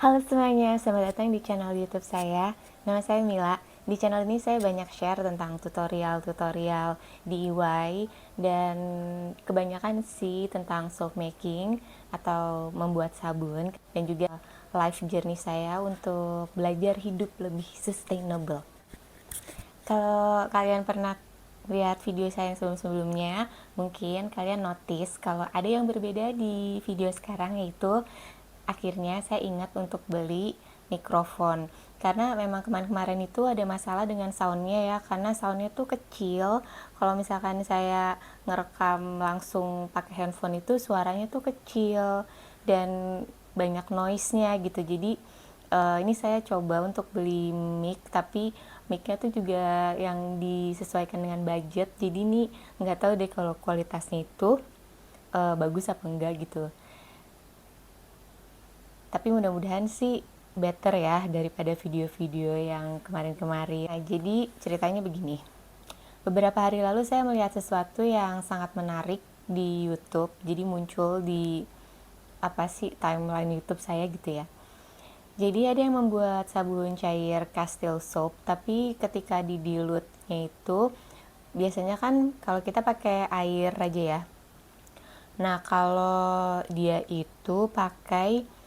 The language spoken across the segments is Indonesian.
Halo semuanya, selamat datang di channel YouTube saya. Nama saya Mila. Di channel ini saya banyak share tentang tutorial-tutorial DIY dan kebanyakan sih tentang soap making atau membuat sabun dan juga life journey saya untuk belajar hidup lebih sustainable. Kalau kalian pernah lihat video saya yang sebelum-sebelumnya, mungkin kalian notice kalau ada yang berbeda di video sekarang, yaitu akhirnya saya ingat untuk beli mikrofon. Karena memang kemarin-kemarin itu ada masalah dengan soundnya ya, karena soundnya tuh kecil. Kalau misalkan saya ngerekam langsung pakai handphone itu suaranya tuh kecil dan banyak noise-nya gitu. Jadi ini saya coba untuk beli mic, tapi mic-nya tuh juga yang disesuaikan dengan budget. Jadi ini nggak tahu deh kalau kualitasnya itu bagus apa enggak gitu. Tapi mudah-mudahan sih better ya daripada video-video yang kemarin-kemarin. Nah, jadi ceritanya begini. Beberapa hari lalu saya melihat sesuatu yang sangat menarik di YouTube. Jadi muncul di timeline YouTube saya gitu ya. Jadi ada yang membuat sabun cair Castile Soap, tapi ketika di dilute-nya itu biasanya kan kalau kita pakai air aja ya. Nah, kalau dia itu pakai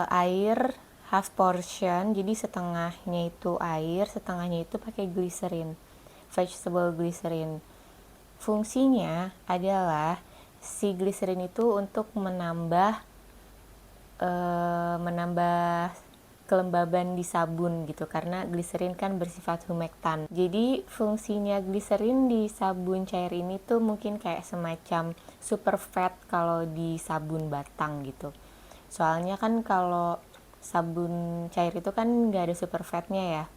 air half portion, jadi setengahnya itu air, setengahnya itu pakai glycerin, vegetable glycerin. Fungsinya adalah si glycerin itu untuk menambah kelembaban di sabun gitu, karena glycerin kan bersifat humektan. Jadi fungsinya glycerin di sabun cair ini tuh mungkin kayak semacam super fat kalau di sabun batang gitu. Soalnya kan kalau sabun cair itu kan nggak ada super fatnya ya.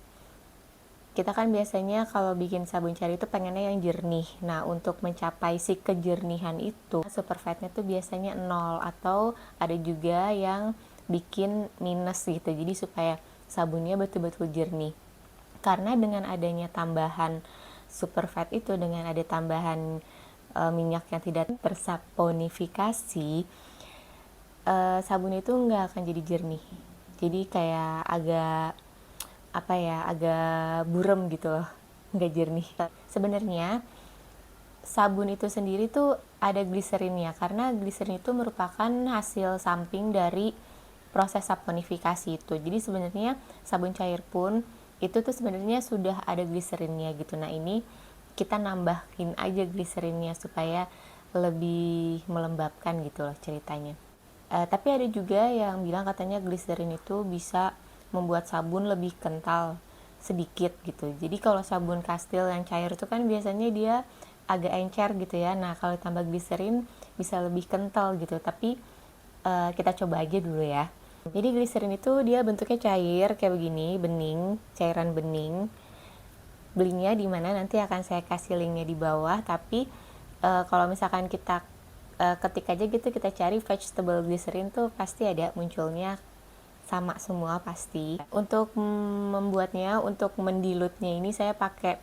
Kita kan biasanya kalau bikin sabun cair itu pengennya yang jernih. Nah, untuk mencapai si kejernihan itu, super fatnya tuh biasanya 0 atau ada juga yang bikin minus gitu. Jadi supaya sabunnya betul-betul jernih. Karena dengan adanya tambahan super fat itu, dengan ada tambahan minyak yang tidak tersaponifikasi, sabun itu nggak akan jadi jernih. Jadi kayak agak burem gitu loh, nggak jernih. Sebenarnya sabun itu sendiri tuh ada gliserinnya, karena gliserin itu merupakan hasil samping dari proses saponifikasi itu. Jadi sebenarnya sabun cair pun itu tuh sebenarnya sudah ada gliserinnya gitu. Nah, ini kita nambahin aja gliserinnya supaya lebih melembabkan gitu loh ceritanya. Tapi ada juga yang bilang katanya glycerin itu bisa membuat sabun lebih kental sedikit gitu. Jadi kalau sabun Castile yang cair itu kan biasanya dia agak encer gitu ya. Nah, kalau tambah glycerin bisa lebih kental gitu. Tapi kita coba aja dulu ya. Jadi glycerin itu dia bentuknya cair kayak begini, bening, cairan bening. Belinya di mana nanti akan saya kasih linknya di bawah. Tapi kalau misalkan kita ketik aja gitu, kita cari vegetable glycerin tuh pasti ada munculnya, sama semua pasti. Untuk membuatnya, untuk mendilutnya ini saya pakai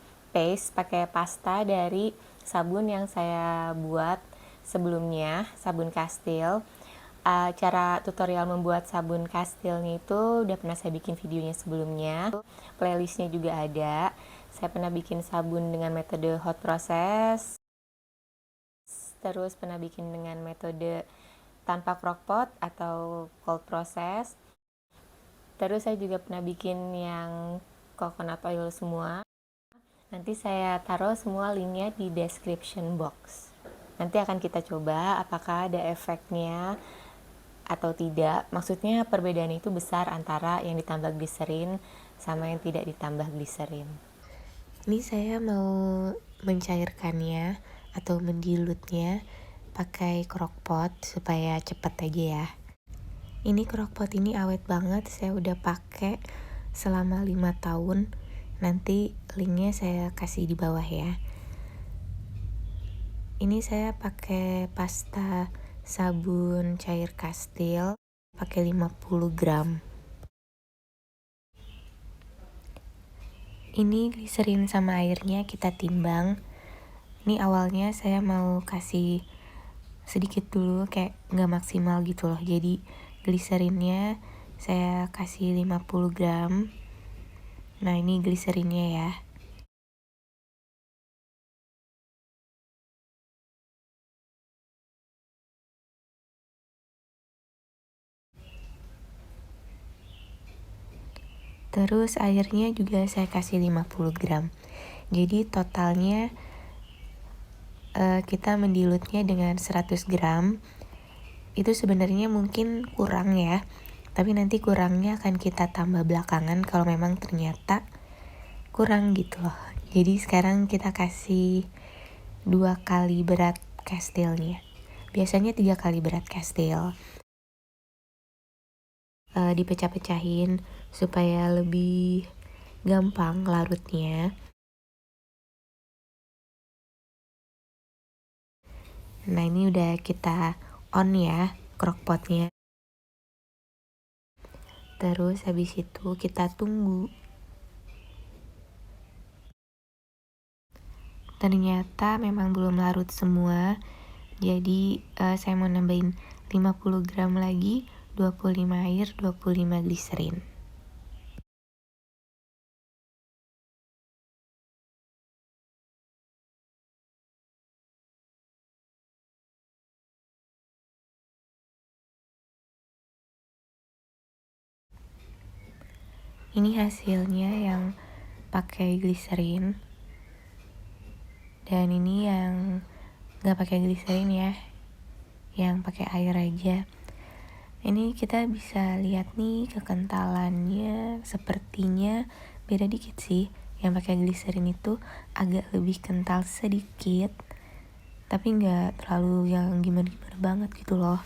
pasta dari sabun yang saya buat sebelumnya, sabun Castile. Cara tutorial membuat sabun Castile-nya itu udah pernah saya bikin videonya sebelumnya. Playlistnya juga ada. Saya pernah bikin sabun dengan metode hot process, terus pernah bikin dengan metode tanpa crockpot atau cold process. Terus saya juga pernah bikin yang coconut oil semua. Nanti saya taruh semua linknya di description box. Nanti akan kita coba apakah ada efeknya atau tidak. Maksudnya perbedaan itu besar antara yang ditambah glycerin sama yang tidak ditambah glycerin. Ini saya mau mencairkannya atau mendilutnya pakai crockpot supaya cepet aja ya. Ini crockpot ini awet banget, saya udah pakai selama 5 tahun. Nanti linknya saya kasih di bawah ya. Ini saya pakai pasta sabun cair Castile, pakai 50 gram. Ini glycerin sama airnya kita timbang. Ini awalnya saya mau kasih sedikit dulu, kayak nggak maksimal gitu loh. Jadi gliserinnya saya kasih 50 gram. Nah, ini gliserinnya ya. Terus airnya juga saya kasih 50 gram. Jadi totalnya kita mendilutnya dengan 100 gram. Itu sebenarnya mungkin kurang ya. Tapi nanti kurangnya akan kita tambah belakangan kalau memang ternyata kurang gitu loh. Jadi sekarang kita kasih 2 kali berat kastilnya. Biasanya 3 kali berat kastil. Dipecah-pecahin supaya lebih gampang larutnya. Nah, ini udah kita on ya crockpotnya. Terus habis itu kita tunggu. Ternyata memang belum larut semua. Jadi saya mau nambahin 50 gram lagi, 25 air, 25 gliserin. Ini hasilnya yang pakai gliserin. Dan ini yang gak pakai gliserin ya, yang pakai air aja. Ini kita bisa lihat nih kekentalannya, sepertinya beda dikit sih. Yang pakai gliserin itu agak lebih kental sedikit, tapi nggak terlalu yang gimana-gimana banget gitu loh,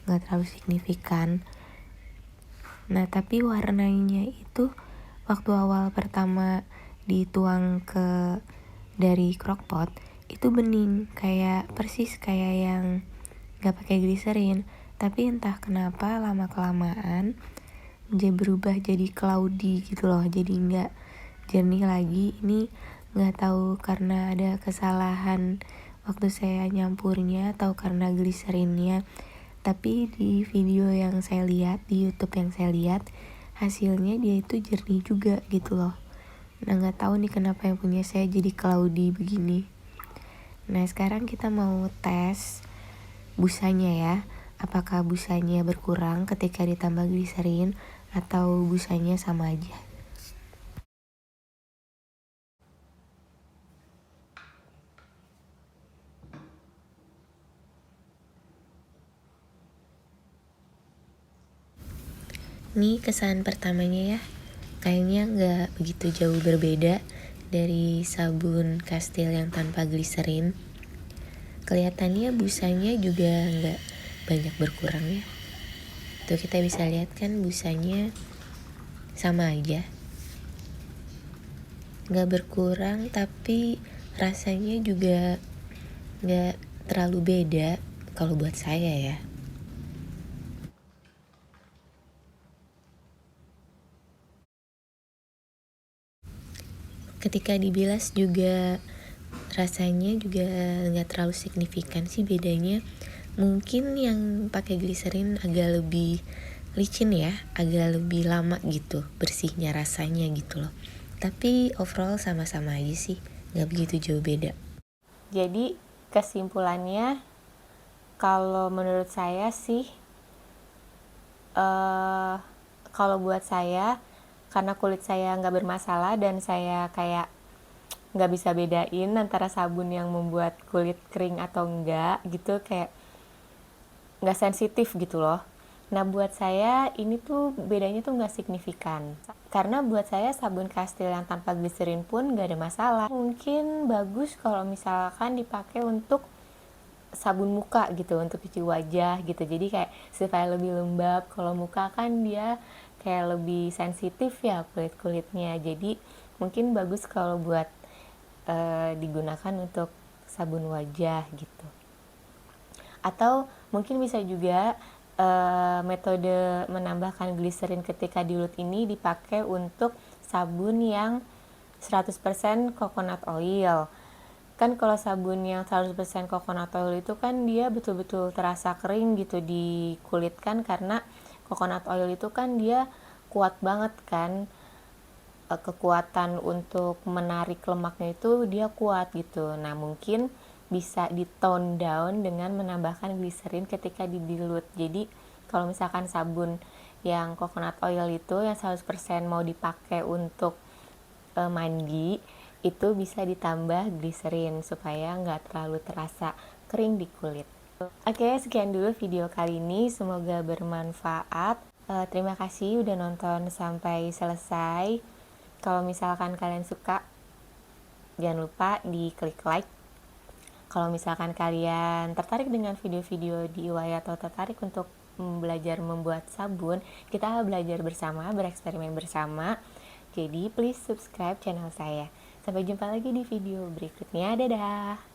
nggak terlalu signifikan. Nah, tapi warnanya itu waktu awal pertama dituang ke dari crockpot itu bening, kayak persis kayak yang nggak pakai gliserin. Tapi entah kenapa lama kelamaan dia berubah jadi cloudy gitu loh, jadi nggak jernih lagi. Ini nggak tahu karena ada kesalahan waktu saya nyampurnya atau karena gliserinnya. Tapi di video yang saya lihat, di YouTube yang saya lihat, hasilnya dia itu jernih juga gitu loh. Nah, nggak tahu nih kenapa yang punya saya jadi cloudy begini. Nah, sekarang kita mau tes busanya ya. Apakah busanya berkurang ketika ditambah gliserin atau busanya sama aja. Ini kesan pertamanya ya, kayaknya nggak begitu jauh berbeda dari sabun Kastil yang tanpa gliserin. Kelihatannya busanya juga nggak banyak berkurang ya. Tuh kita bisa lihat kan busanya sama aja, nggak berkurang, tapi rasanya juga nggak terlalu beda kalau buat saya ya. Ketika dibilas juga rasanya juga nggak terlalu signifikan sih bedanya. Mungkin yang pakai gliserin agak lebih licin ya, agak lebih lama gitu bersihnya rasanya gitu loh. Tapi overall sama-sama aja sih, nggak begitu jauh beda. Jadi kesimpulannya, kalau menurut saya sih, kalau buat saya, karena kulit saya nggak bermasalah dan saya kayak nggak bisa bedain antara sabun yang membuat kulit kering atau enggak gitu, kayak nggak sensitif gitu loh. Nah, buat saya ini tuh bedanya tuh nggak signifikan. Karena buat saya sabun Kastil yang tanpa gliserin pun nggak ada masalah. Mungkin bagus kalau misalkan dipakai untuk sabun muka gitu, untuk cuci wajah gitu. Jadi kayak supaya lebih lembab. Kalau muka kan dia kayak lebih sensitif ya kulit-kulitnya. Jadi mungkin bagus kalau buat digunakan untuk sabun wajah gitu. Atau mungkin bisa juga metode menambahkan gliserin ketika diulut ini dipakai untuk sabun yang 100% coconut oil. Kan kalau sabun yang 100% coconut oil itu kan dia betul-betul terasa kering gitu di kulit kan, karena coconut oil itu kan dia kuat banget kan, kekuatan untuk menarik lemaknya itu dia kuat gitu. Nah mungkin bisa di tone down dengan menambahkan gliserin ketika didilut. Jadi kalau misalkan sabun yang coconut oil itu yang 100% mau dipakai untuk mandi, itu bisa ditambah gliserin supaya nggak terlalu terasa kering di kulit. Oke, sekian dulu video kali ini, semoga bermanfaat. Terima kasih udah nonton sampai selesai. Kalau misalkan kalian suka, jangan lupa di klik like. Kalau misalkan kalian tertarik dengan video-video DIY atau tertarik untuk belajar membuat sabun, kita belajar bersama, bereksperimen bersama. Jadi please subscribe channel saya. Sampai jumpa lagi di video berikutnya. Dadah!